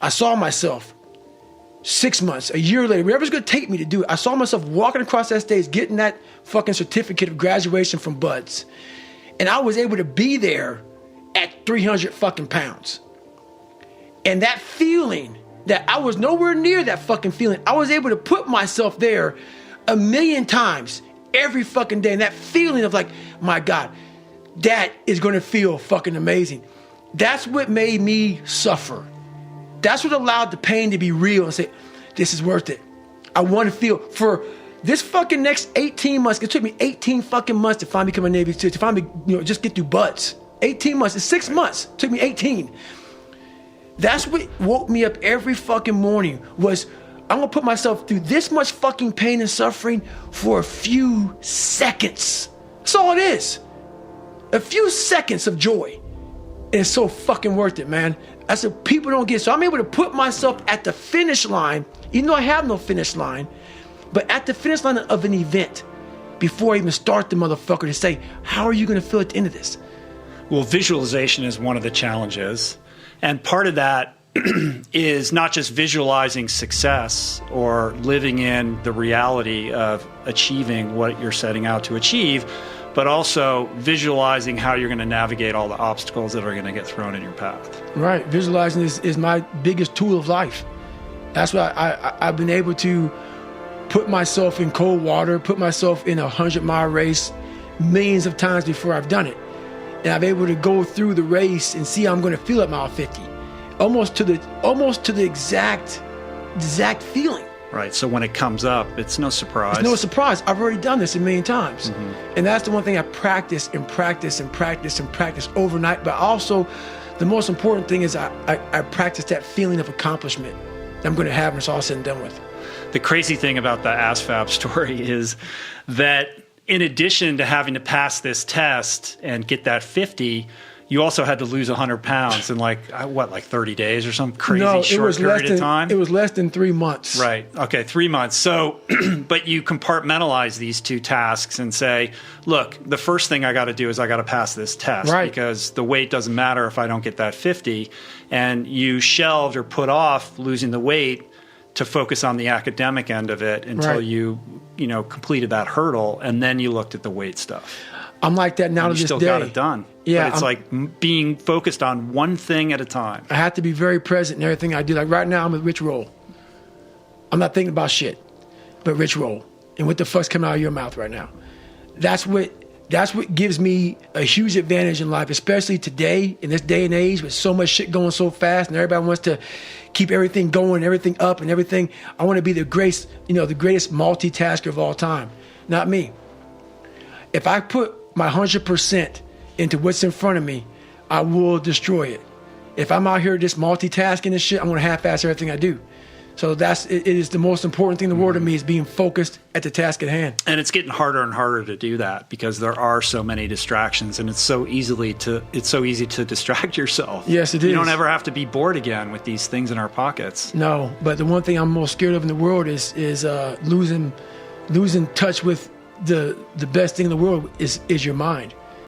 I saw myself 6 months, a year later, wherever it's going to take me to do it. I saw myself walking across that stage, getting that fucking certificate of graduation from Buds. And I was able to be there at 300 fucking pounds. And that feeling that I was nowhere near that fucking feeling, I was able to put myself there 1,000,000 times every fucking day. And that feeling of like, my God, that is going to feel fucking amazing. That's what made me suffer. That's what allowed the pain to be real and say, this is worth it. I want to feel for this fucking next 18 months. It took me 18 fucking months to finally become a Navy SEAL, to finally, just get through Buds. 18 months. It's 6 months. It took me 18. That's what woke me up every fucking morning was, I'm going to put myself through this much fucking pain and suffering for a few seconds. That's all it is. A few seconds of joy. And it's so fucking worth it, man. That's what people don't get. So I'm able to put myself at the finish line, even though I have no finish line, but at the finish line of an event before I even start the motherfucker to say, how are you going to feel at the end of this? Well, visualization is one of the challenges. And part of that is not just visualizing success or living in the reality of achieving what you're setting out to achieve, but also visualizing how you're going to navigate all the obstacles that are going to get thrown in your path. Right. Visualizing is my biggest tool of life. That's why I've been able to put myself in cold water, put myself in a 100-mile race millions of times before I've done it. And I'm able to go through the race and see how I'm going to feel at mile 50. Almost to the exact feeling. Right. So when it comes up, it's no surprise. It's no surprise. I've already done this a million times. Mm-hmm. And that's the one thing I practice and practice and practice and practice overnight. But also, the most important thing is I practice that feeling of accomplishment that I'm going to have when it's all said and done with. The crazy thing about the ASVAB story is that in addition to having to pass this test and get that 50, you also had to lose 100 pounds in like 30 days or some crazy short period of time? It was less than 3 months. Right. Okay, 3 months. So, but you compartmentalize these two tasks and say, look, the first thing I got to do is I got to pass this test, right? Because the weight doesn't matter if I don't get that 50. And you shelved or put off losing the weight to focus on the academic end of it until you completed that hurdle, and then you looked at the weight stuff. I'm like that now to this day. You still got it done. Yeah, but it's like being focused on one thing at a time. I have to be very present in everything I do. Like right now, I'm with Rich Roll. I'm not thinking about shit, but Rich Roll. And what the fuck's coming out of your mouth right now? That's what gives me a huge advantage in life, especially today, in this day and age, with so much shit going so fast and everybody wants to keep everything going, everything up and everything. I want to be the greatest multitasker of all time. Not me. If I put my 100% into what's in front of me, I will destroy it. If I'm out here just multitasking and shit, I'm going to half-ass everything I do. So it is the most important thing in the world to me, is being focused at the task at hand. And it's getting harder and harder to do that because there are so many distractions, and it's so easy to distract yourself. Yes, it is. You don't ever have to be bored again with these things in our pockets. No, but the one thing I'm most scared of in the world is losing touch with the best thing in the world is your mind.